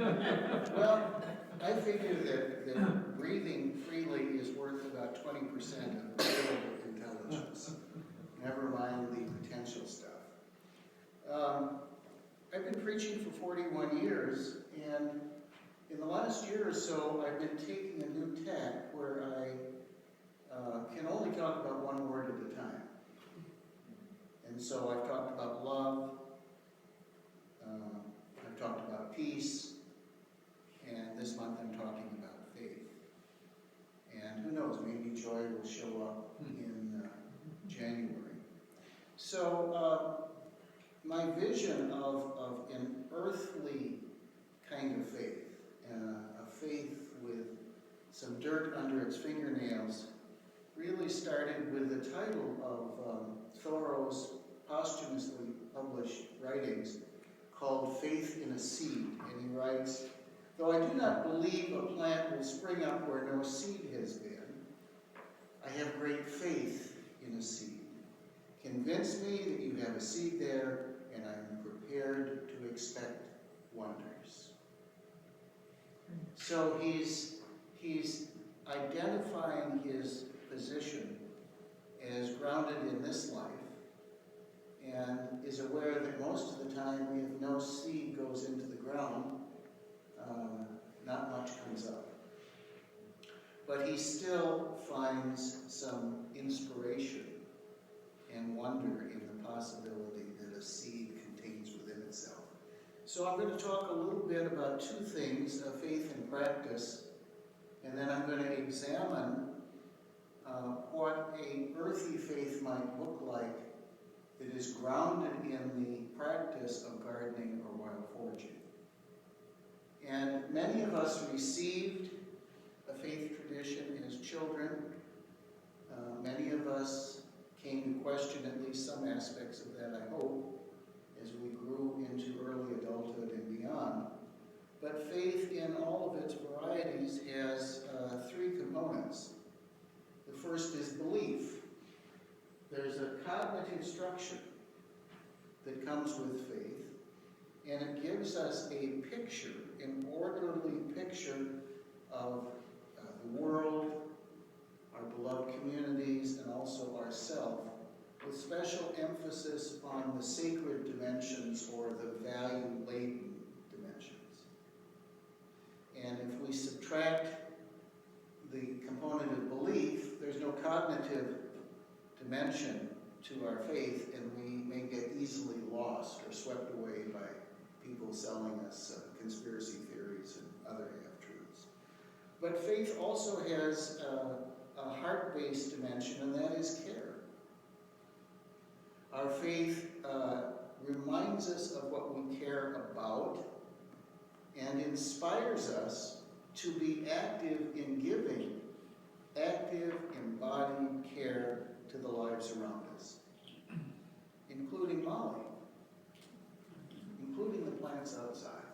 Well, I figure that breathing freely is worth about 20% of available intelligence. Never mind the potential stuff. I've been preaching for 41 years, and in the last year or so, I've been taking a new tack where I can only talk about one word at a time. And so I've talked about love, I've talked about peace, and this month I'm talking about faith. And who knows, maybe joy will show up in January. So my vision of an earthly kind of faith, a faith with some dirt under its fingernails, really started with the title of Thoreau's posthumously published writings called Faith in a Seed. And he writes, "Though I do not believe a plant will spring up where no seed has been, I have great faith in a seed. Convince me that you have a seed there, and I am prepared to expect wonders." So he's identifying his position as grounded in this life, and is aware that most of the time, if no seed goes into the ground, not much comes up. But he still finds some inspiration and wonder in the possibility that a seed contains within itself. So I'm going to talk a little bit about two things, faith and practice, and then I'm going to examine what an earthy faith might look like that is grounded in the practice of gardening or wild foraging. And many of us received a faith tradition as children. Many of us came to question at least some aspects of that, I hope, as we grew into early adulthood and beyond. But faith in all of its varieties has three components. The first is belief. There's a cognitive structure that comes with faith, and it gives us a picture, an orderly picture of the world, our beloved communities, and also ourself, with special emphasis on the sacred dimensions or the value-laden dimensions. And if we subtract the component of belief, there's no cognitive dimension to our faith, and we may get easily lost or swept away by people selling us conspiracy theories and other half-truths. But faith also has a heart-based dimension, and that is care. Our faith reminds us of what we care about and inspires us to be active in giving, active, embodied care to the lives around us, including Molly, including the plants outside,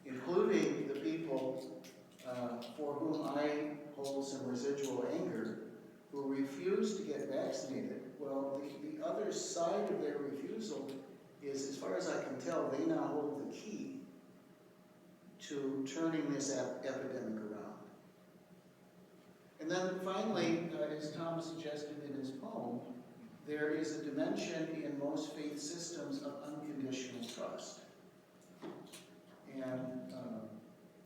including the people for whom I hold some residual anger, who refuse to get vaccinated. Well, the other side of their refusal is, as far as I can tell, they now hold the key to turning this epidemic around. And then finally, as Tom suggested in his poem, there is a dimension in most faith systems of unconditional trust. And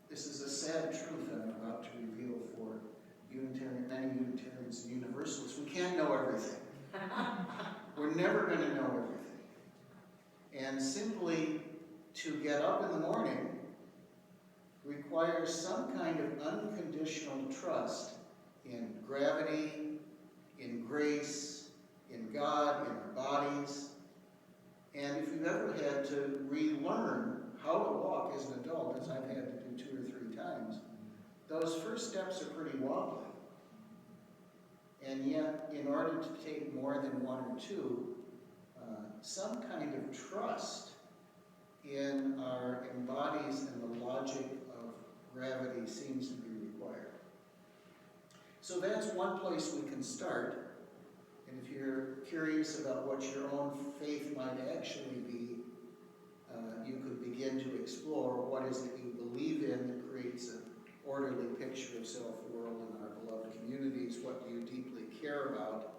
this is a sad truth I'm about to reveal for many Unitarians and Universalists. We can't know everything. We're never going to know everything. And simply to get up in the morning requires some kind of unconditional trust in gravity, in grace, in God, in our bodies. And if you've ever had to relearn how to walk as an adult, as I've had to do 2 or 3 times, those first steps are pretty wobbly. And yet, in order to take more than 1 or 2, some kind of trust in our bodies and the logic of gravity seems to be required. So that's one place we can start. And if you're curious about what your own faith might actually be, you could begin to explore what is it you believe in that creates an orderly picture of self-world in our beloved communities. What do you deeply care about,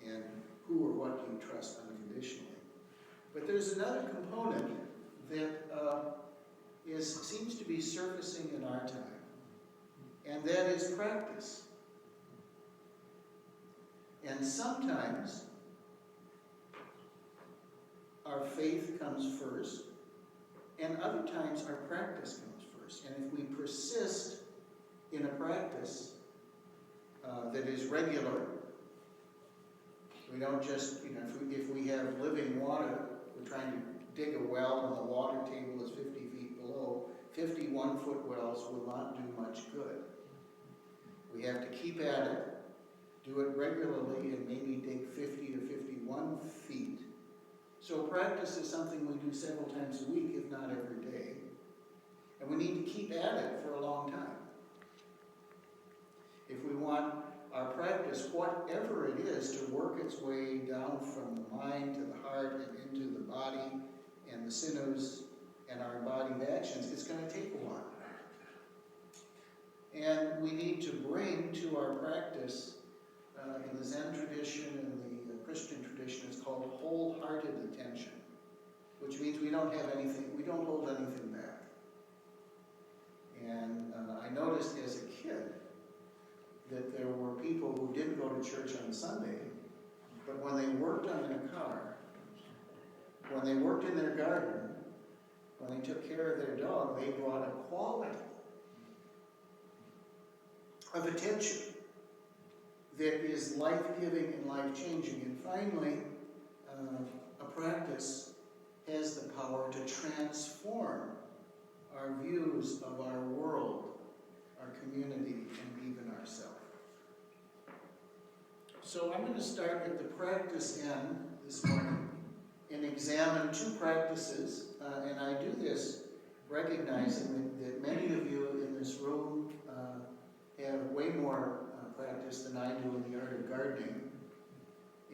and who or what do you trust unconditionally? But there's another component that seems to be surfacing in our time, and that is practice. And sometimes our faith comes first, and other times our practice comes first. And if we persist in a practice that is regular, we don't just, if we have living water, we're trying to dig a well and the water table is 50 feet below, 51-foot wells will not do much good. We have to keep at it, do it regularly, and maybe dig 50 or 51 feet. So practice is something we do several times a week, if not every day. And we need to keep at it for a long time. If we want our practice, whatever it is, to work its way down from the mind to the heart and into the body and the sinews and our embodied actions, it's going to take a while. And we need to bring to our practice, in the Zen tradition and the Christian tradition, it's called wholehearted attention, which means we don't hold anything back. And I noticed as a kid that there were people who didn't go to church on Sunday, but when they worked on their car, when they worked in their garden, when they took care of their dog, they brought a quality of attention that is life-giving and life-changing. And finally, a practice has the power to transform our views of our world, our community, and even ourselves. So I'm going to start at the practice end this morning and examine two practices. And I do this recognizing that many of you in this room have way more practice than I do in the art of gardening.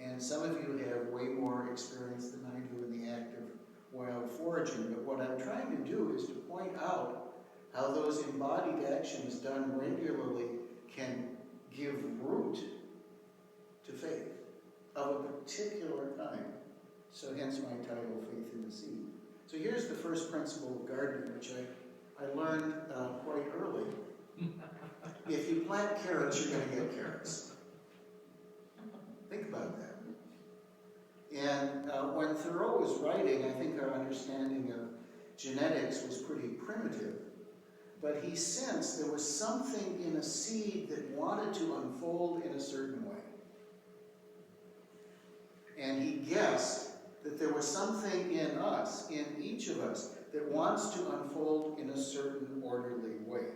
And some of you have way more experience than I do in the act of wild foraging. But what I'm trying to do is to point out how those embodied actions done regularly can give root to faith of a particular kind. So hence my title, Faith in the Seed. So here's the first principle of gardening, which I learned quite early. If you plant carrots, you're going to get carrots. Think about that. And when Thoreau was writing, I think our understanding of genetics was pretty primitive. But he sensed there was something in a seed that wanted to unfold in a certain way. And he guessed that there was something in us, in each of us, that wants to unfold in a certain orderly way.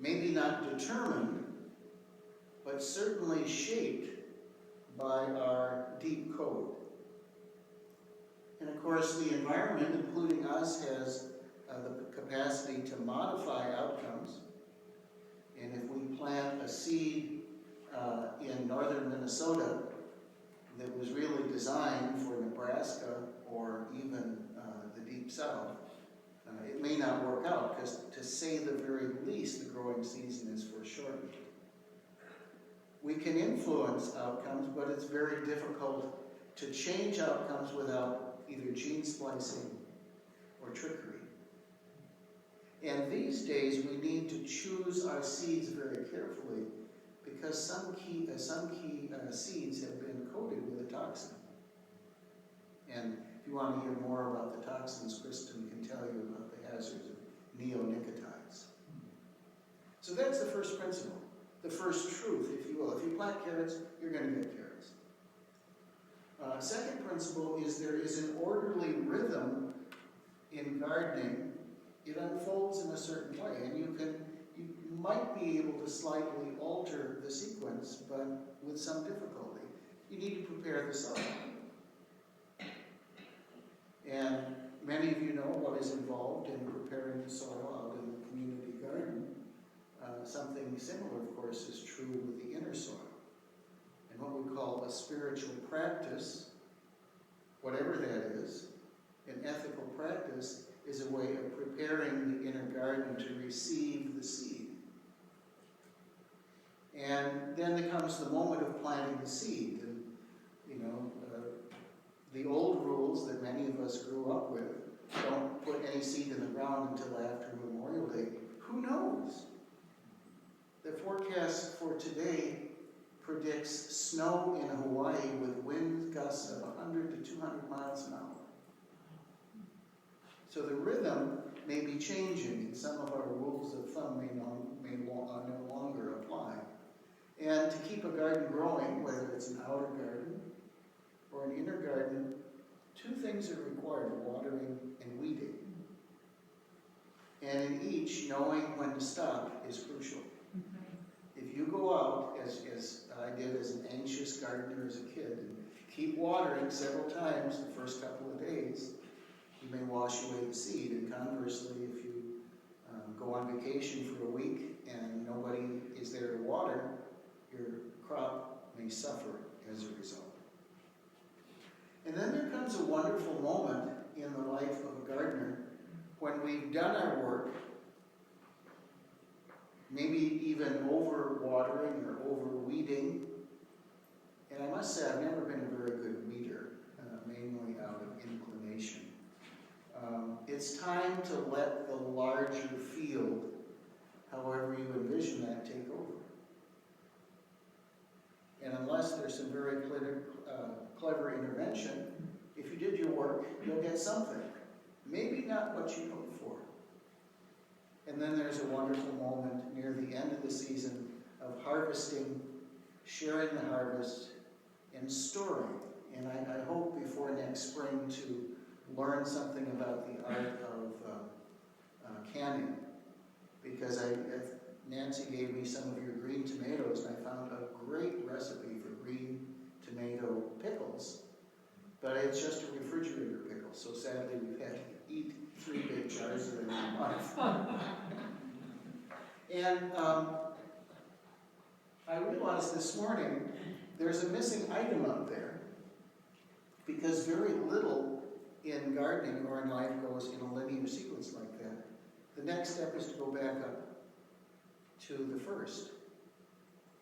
Maybe not determined, but certainly shaped by our deep code. And of course, the environment, including us, has the capacity to modify outcomes. And if we plant a seed in northern Minnesota that was really designed for Nebraska or even the deep south, it may not work out, because to say the very least, the growing season is foreshortened. We can influence outcomes, but it's very difficult to change outcomes without either gene splicing or trickery. And these days, we need to choose our seeds very carefully, because some key seeds have been coated with a toxin. And if you want to hear more about the toxins, Kristen can tell you about the hazards of neonicotinoids. So that's the first principle, the first truth, if you will. If you plant carrots, you're going to get carrots. Second principle is there is an orderly rhythm in gardening. It unfolds in a certain way, and you might be able to slightly alter the sequence, but with some difficulty. You need to prepare the soil. And many of you know what is involved in preparing the soil out in the community garden. Something similar, of course, is true with the inner soil. And what we call a spiritual practice, whatever that is, and ethical practice is a way of preparing the inner garden to receive the seed. And then there comes the moment of planting the seed. And, the old rules that many of us grew up with, don't put any seed in the ground until after Memorial Day. Who knows? The forecast for today predicts snow in Hawaii with wind gusts of 100 to 200 miles an hour. So the rhythm may be changing, and some of our rules of thumb may no longer apply. And to keep a garden growing, whether it's an outer garden or an inner garden, two things are required: watering and weeding. And in each, knowing when to stop is crucial. If you go out, as I did as an anxious gardener as a kid, and keep watering several times the first couple of days, you may wash away the seed. And conversely, if you go on vacation for a week and nobody is there to water, your crop may suffer as a result. And then there comes a wonderful moment in the life of a gardener when we've done our work, maybe even over watering or over weeding. And I must say, I've never been a very good weeder, mainly out of inclination. It's time to let the larger field, however you envision that, take over. And unless there's some very clever intervention, if you did your work, you'll get something. Maybe not what you hoped for. And then there's a wonderful moment near the end of the season of harvesting, sharing the harvest, and storing. And I hope before next spring to learn something about the art of canning. Because Nancy gave me some of your green tomatoes, and I found a great recipe for green tomato pickles. But it's just a refrigerator pickle, so sadly we've had to eat 3 big jars of it in a month. And I realized this morning there's a missing item up there, because very little in gardening or in life goes in a linear sequence like that. The next step is to go back up to the first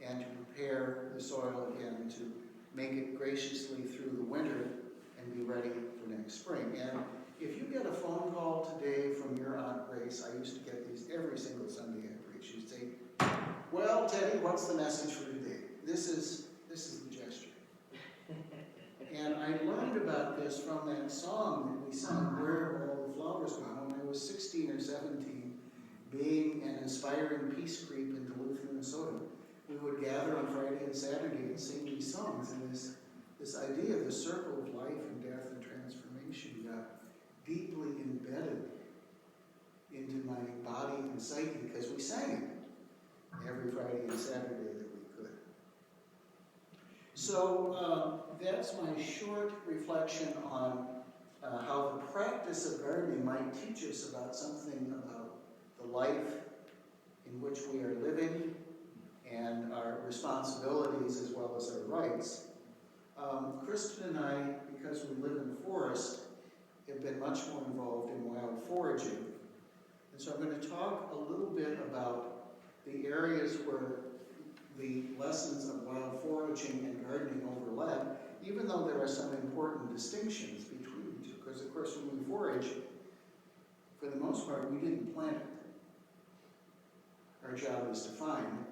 and to prepare the soil again, to make it graciously through the winter and be ready for next spring. And if you get a phone call today from your Aunt Grace, I used to get these every single Sunday at preach, she'd say, "Well, Teddy, what's the message for today?" This is the gesture. And I learned about this from that song that we sang, "Where Have All the Flowers Gone," when I was 16 or 17, being an aspiring peace creep in Duluth, Minnesota. We would gather on Friday and Saturday and sing these songs, and this idea of the circle of life and death and transformation got deeply embedded into my body and psyche because we sang it every Friday and Saturday that we could. So that's my short reflection on how the practice of gardening might teach us about something about the life in which we are living and our responsibilities as well as our rights. Kristen and I, because we live in the forest, have been much more involved in wild foraging. And so I'm going to talk a little bit about the areas where the lessons of wild foraging and gardening overlap, even though there are some important distinctions between the two. Because, of course, when we forage, for the most part, we didn't plant it. Our job is to find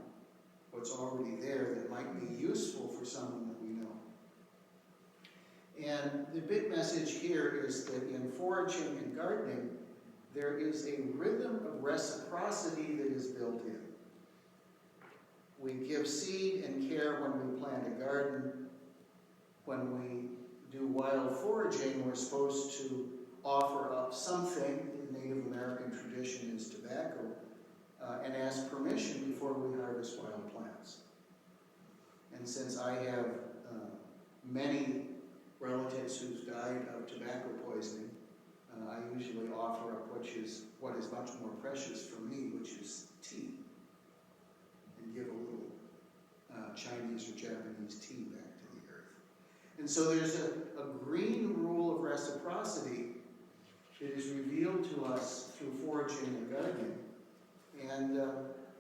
what's already there that might be useful for someone that we know. And the big message here is that in foraging and gardening, there is a rhythm of reciprocity that is built in. We give seed and care when we plant a garden. When we do wild foraging, we're supposed to offer up something. The Native American tradition is tobacco, and ask permission before we harvest wild plants. And since I have many relatives who've died of tobacco poisoning, I usually offer up what is much more precious for me, which is tea, and give a little Chinese or Japanese tea back to the earth. And so there's a green rule of reciprocity It is revealed to us through foraging and gardening. And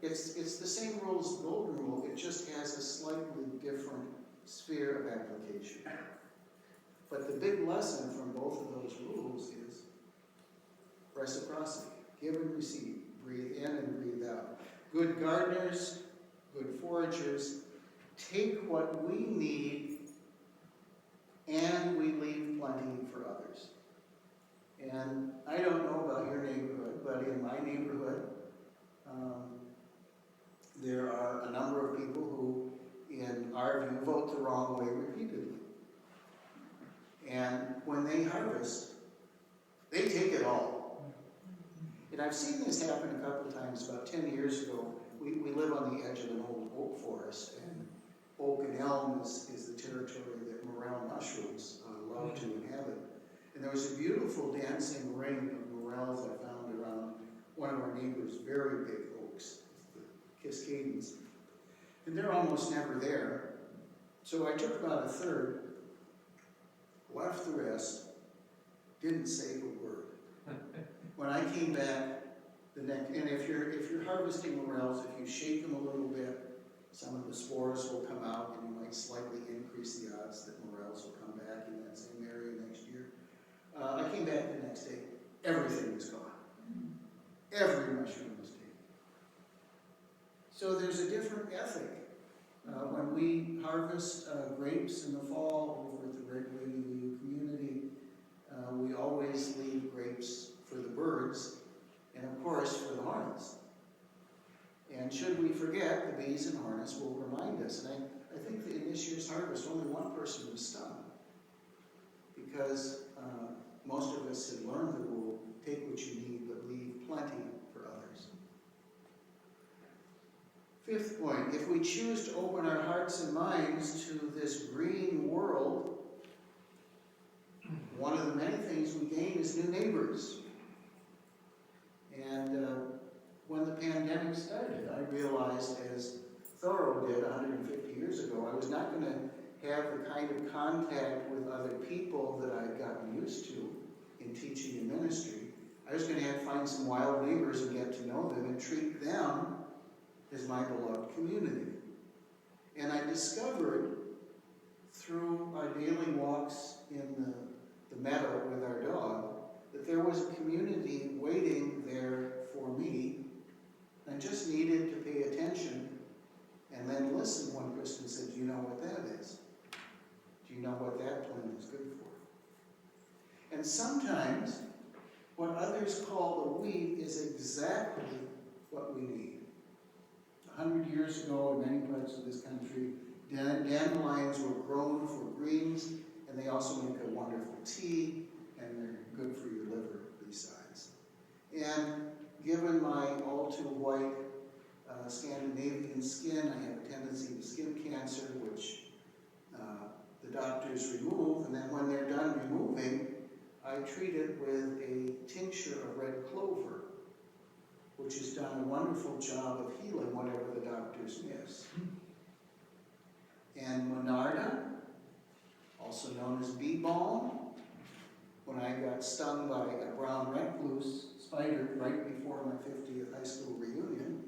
it's the same rule as the golden rule, it just has a slightly different sphere of application. But the big lesson from both of those rules is reciprocity. Give and receive. Breathe in and breathe out. Good gardeners, good foragers, take what we need and we leave plenty for others. And I don't know about your neighborhood, but in my neighborhood, there are a number of people who, in our view, vote the wrong way repeatedly. And when they harvest, they take it all. And I've seen this happen a couple of times. About 10 years ago, we live on the edge of an old oak forest, and oak and elm is the territory that morel mushrooms love to inhabit. And there was a beautiful dancing ring of morels I found around one of our neighbors' very big oaks, the Cascadens. And they're almost never there. So I took about a third, left the rest, didn't say a word. When I came back the next, and if you're harvesting morels, if you shake them a little bit, some of the spores will come out, and you might slightly increase the odds that morels will come back in that same area next year. I came back the next day, everything was gone. Every mushroom was taken. So there's a different ethic. When we harvest grapes in the fall over at the Red Wing community, we always leave grapes for the birds, and of course for the hornets. And should we forget, the bees and hornets will remind us. And I think that in this year's harvest, only one person was stung, because most of us had learned the rule, take what you need, but leave plenty for others. Fifth point, if we choose to open our hearts and minds to this green world, one of the many things we gain is new neighbors. And when the pandemic started, I realized, as Thoreau did 150 years ago, I was not going to have the kind of contact with other people that I'd gotten used to in teaching and ministry. I was going to have to find some wild neighbors and get to know them and treat them as my beloved community. And I discovered through our daily walks in the meadow with our dog that there was a community waiting there for me. I just needed to pay attention and then listen when Kristen said, do you know what that is? Do you know what that plant is good for? And sometimes what others call the weed is exactly what we need. 100 years ago, in many parts of this country, dandelions were grown for greens, and they also make a wonderful tea, and they're good for your liver besides. And given my all too white Scandinavian skin, I have a tendency to skin cancer, which the doctors remove, and then when they're done removing, I treat it with a tincture of red clover, which has done a wonderful job of healing whatever the doctors miss. And Monarda, also known as bee balm, when I got stung by a brown recluse spider right before my 50th high school reunion,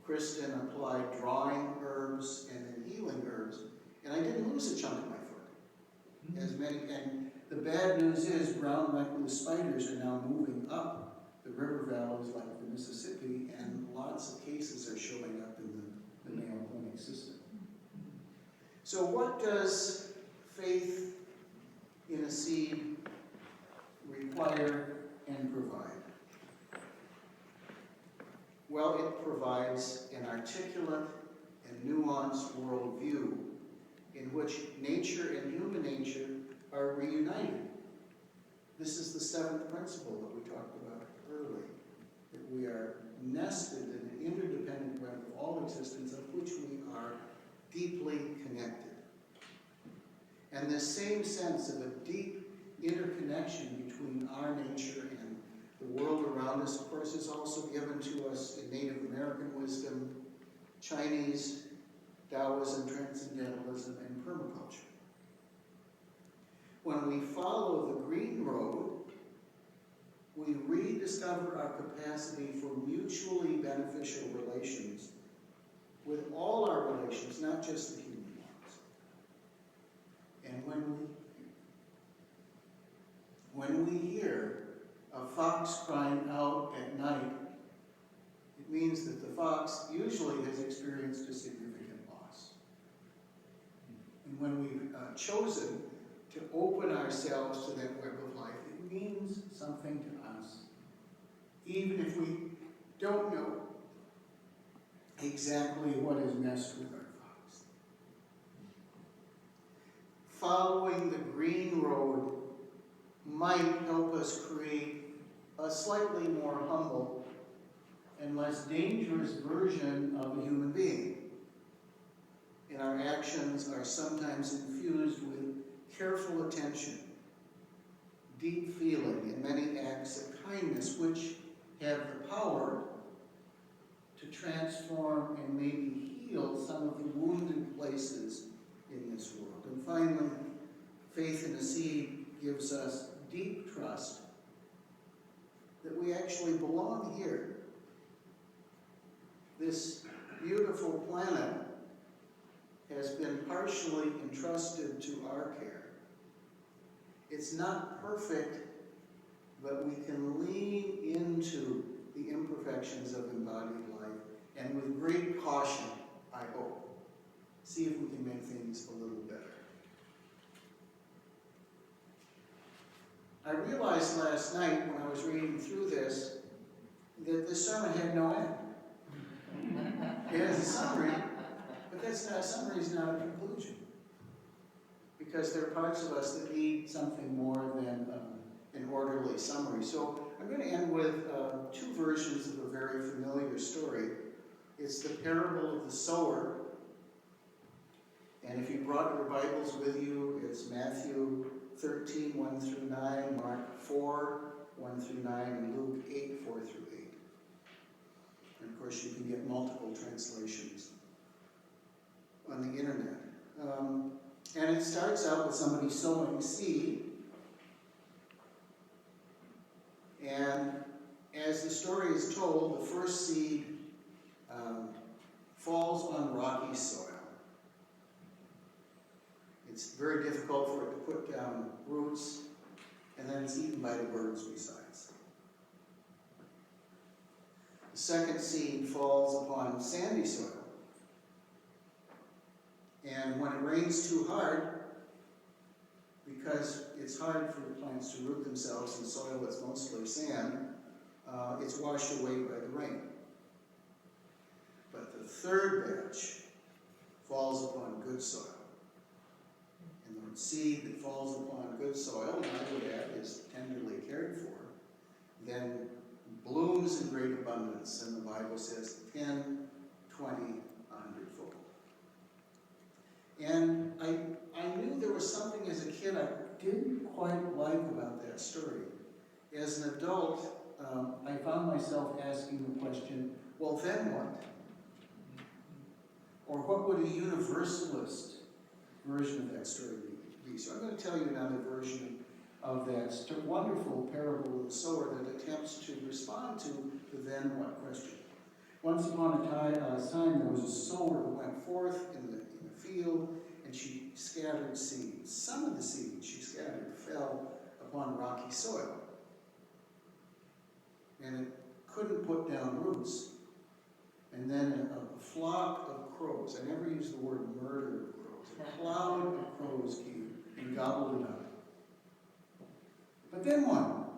Kristen applied drawing herbs and then healing herbs, and I didn't lose a chunk of my foot. And the bad news is brown recluse spiders are now moving up the river valleys like the Mississippi, and lots of cases are showing up in the Mayo Clinic system. So what does faith in a seed require and provide? Well, it provides an articulate and nuanced worldview in which nature and human nature are reunited. This is the seventh principle that we talked about earlier, that we are nested in an interdependent web of all existence of which we are deeply connected. And this same sense of a deep interconnection between our nature and the world around us, of course, is also given to us in Native American wisdom, Chinese Taoism, Transcendentalism, and permaculture. When we follow the green road, we rediscover our capacity for mutually beneficial relations with all our relations, not just the human ones. And when we hear a fox crying out at night, it means that the fox usually has experienced a significant loss. And when we've chosen to open ourselves to that web of life, it means something to us, even if we don't know exactly what is messed with our fox. Following the green road might help us create a slightly more humble and less dangerous version of a human being. And our actions are sometimes infused with careful attention, deep feeling, and many acts of kindness, which have the power to transform and maybe heal some of the wounded places in this world. And finally, faith in a seed gives us deep trust that we actually belong here. This beautiful planet has been partially entrusted to our care. It's not perfect, but we can lean into the imperfections of embodied life, and with great caution, I hope, see if we can make things a little better. I realized last night when I was reading through this that this sermon had no end. It has a summary, but that's not, a summary is not a conclusion. Because there are parts of us that need something more than an orderly summary. So I'm going to end with two versions of a very familiar story. It's the parable of the sower. And if you brought your Bibles with you, it's Matthew 13, 1 through 9, Mark 4, 1 through 9, and Luke 8, 4 through 8. And of course, you can get multiple translations on the internet. And it starts out with somebody sowing seed. And as the story is told, the first seed falls on rocky soil. It's very difficult for it to put down roots, and then it's eaten by the birds besides. The second seed falls upon sandy soil. And when it rains too hard, because it's hard for the plants to root themselves in soil that's mostly sand, it's washed away by the rain. But the third batch falls upon good soil. And the seed that falls upon good soil, and I would add, is tenderly cared for, then blooms in great abundance, and the Bible says 10, 20, 100-fold. And I knew there was something as a kid I didn't quite like about that story. As an adult, I found myself asking the question, well, then what? Or what would a universalist version of that story be? So I'm going to tell you another version of that wonderful parable of the sower that attempts to respond to the then what question. Once upon a time, there was a sower who went forth in the field, and she scattered seeds. Some of the seeds she scattered fell upon rocky soil, and it couldn't put down roots. And then a flock of crows, I never use the word murder of crows, a cloud of crows came and gobbled it up. But then what?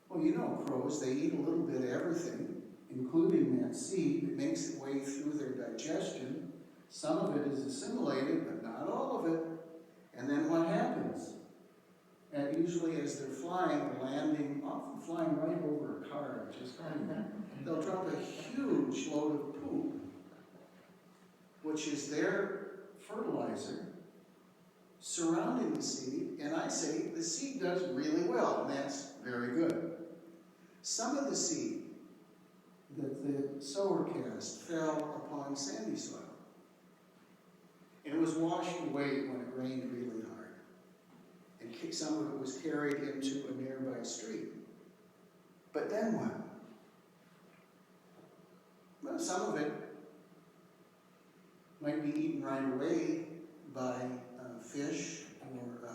Well, you know crows, they eat a little bit of everything, including that seed that makes its way through their digestion. Some of it is assimilated, but not all of it. And then what happens? And usually as they're flying, they're landing, often flying right over a car, just they'll drop a huge load of poop, which is their fertilizer, surrounding the seed, and I say the seed does really well, and that's very good. Some of the seed that the sower cast fell upon sandy soil, and it was washed away when it rained really hard, and some of it was carried into a nearby stream. But then what? Well, some of it might be eaten right away by fish or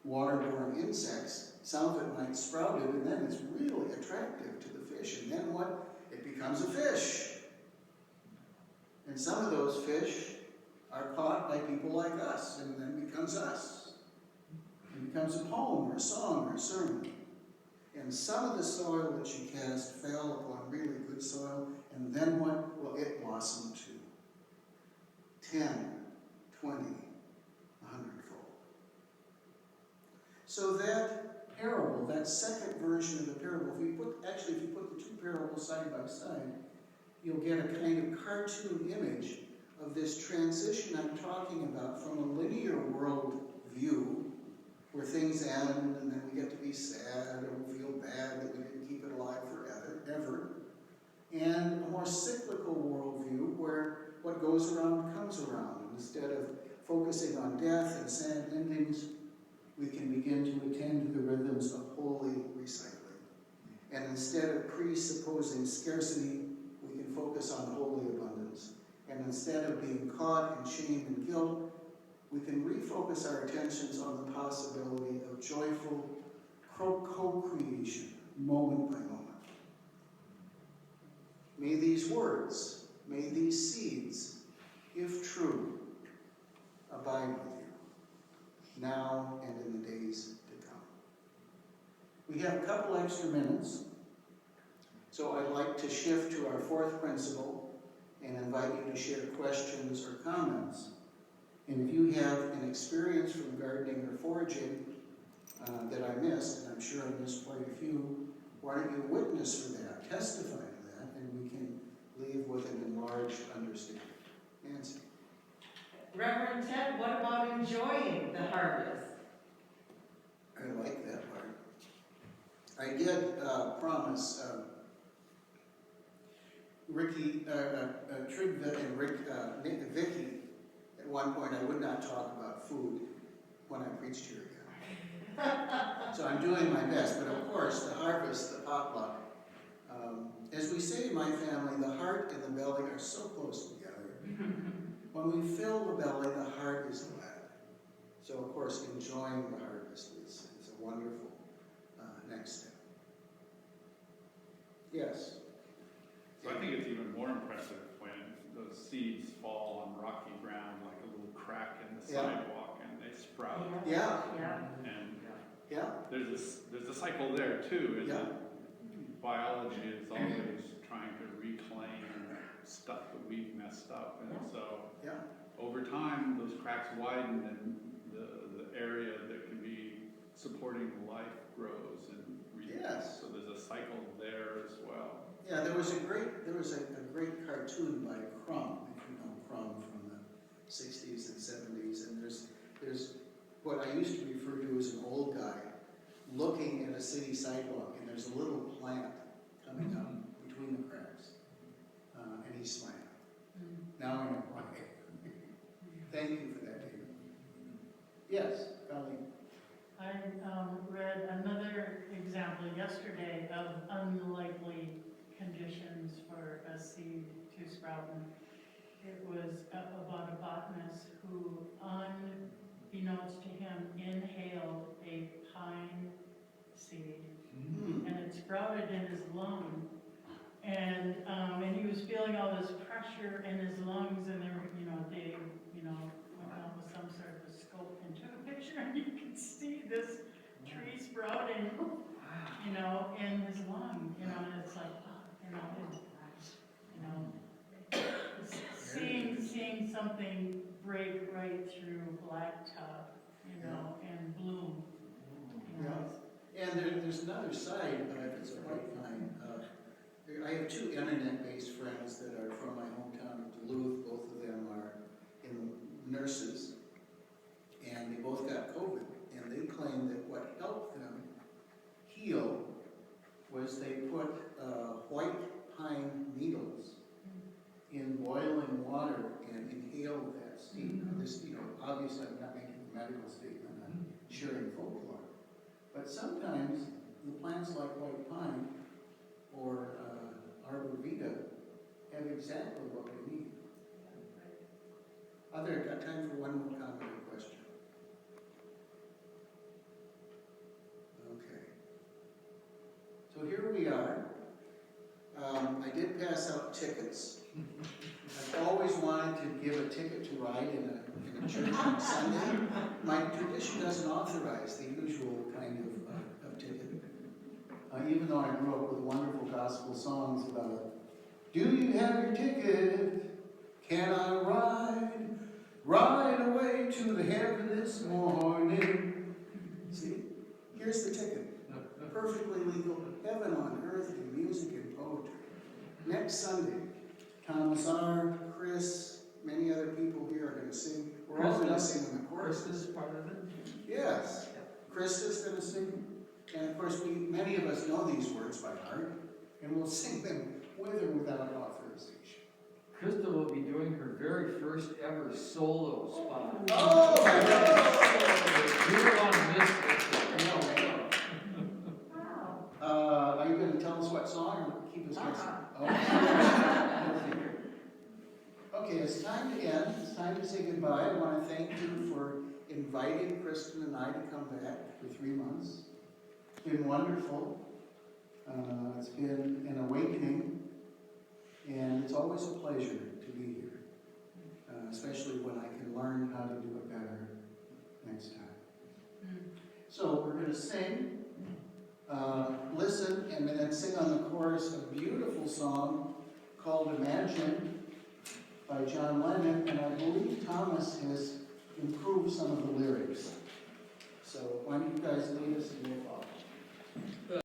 waterborne insects. Some of it might sprout it, and then it's really attractive to the fish. And then what? It becomes a fish. And some of those fish are caught by people like us, and then becomes us. It becomes a poem or a song or a sermon. And some of the soil that you cast fell upon really good soil, and then what? Well, it blossomed too. 10, 20, 100-fold. So that parable, that second version of the parable, if you put the two parables side by side, you'll get a kind of cartoon image of this transition I'm talking about from a linear world view, where things end and then we get to be sad or we feel bad that we didn't keep it alive forever, and a more cyclical worldview where what goes around comes around. And instead of focusing on death and sad endings, we can begin to attend to the rhythms of holy recycling. And instead of presupposing scarcity, we can focus on holy abundance. And instead of being caught in shame and guilt, we can refocus our attentions on the possibility of joyful co-creation, moment by moment. May these words, may these seeds, if true, abide with you, now and in the days to come. We have a couple extra minutes, so I'd like to shift to our fourth principle and invite you to share questions or comments. And if you have an experience from gardening or foraging that I missed, and I'm sure I missed quite a few, why don't you witness for that, testify to that, and we can leave with an enlarged understanding. Nancy. Reverend Ted, what about enjoying the harvest? I like that part. I did promise Ricky, Trigva and Vicky, at one point I would not talk about food when I preached here again. So I'm doing my best, but of course the harvest, the potluck, as we say in my family, the heart and the belly are so close together. When we fill the belly, the heart is glad. So of course enjoying the harvest is a wonderful next step. Yes? So I think it's even more impressive when those seeds fall on rocky ground, like a little crack in the sidewalk, and they sprout. Yeah. And Yeah. there's a cycle there too. And Yeah. biology is always trying to reclaim stuff that we've messed up, and so over time those cracks widen, and the area that can be supporting life grows and Yes. So there's a cycle there as well. Yeah, there was a great cartoon by Crumb, if you know Crumb from the 60s and 70s, and there's what I used to refer to as an old guy looking at a city sidewalk, and there's a little plant coming up between the cracks, and he's smiling. Now I know why. Thank you for that, David. Yes, Colleen. I read another example yesterday of unlikely conditions for a seed to sprout. And it was about a botanist who, unbeknownst to him, inhaled a pine seed, and it sprouted in his lung. And he was feeling all this pressure in his lungs, and they went out with some sort of a scope and took a picture, and you could see this tree sprouting, in his lung, and it's like, seeing something break right through blacktop, and bloom. And there's another side, but if it's a white pine, I have two internet-based friends that are from my hometown of Duluth. Both of them are nurses, and they both got COVID, and they claim that what helped them heal was they put white pine needles in boiling water and inhaled that steam. Now this, obviously I'm not making a medical statement, I'm sharing folklore. But sometimes the plants like white pine or arborvitae have exactly what we need. Got time for one more comment or question? Okay. So here we are. I did pass out tickets. I've always wanted to give a ticket to ride in a church on Sunday. My tradition doesn't authorize the usual kind of ticket. Even though I grew up with wonderful gospel songs about, do you have your ticket? Can I ride away to the heaven this morning? See, here's the ticket. Perfectly legal, heaven on earth in music and poetry. Next Sunday, Thomas R., Chris, many other people here are going to sing. We're all going to sing in the chorus. Chris is part of it? Yes. Chris is going to sing. And of course, many of us know these words by heart, and we'll sing them with or without authorization. Krista will be doing her very first ever solo spot. Oh, my You don't want to miss this. Wow. Are you going to tell us what song or keep us guessing? Okay, it's time to end. It's time to say goodbye. I want to thank you for inviting Kristen and I to come back for 3 months. It's been wonderful. It's been an awakening, and it's always a pleasure to be here, especially when I can learn how to do it better next time. So we're going to sing, listen, and then sing on the chorus a beautiful song called Imagine by John Lennon, and I believe Thomas has improved some of the lyrics. So why don't you guys lead us in your thoughts?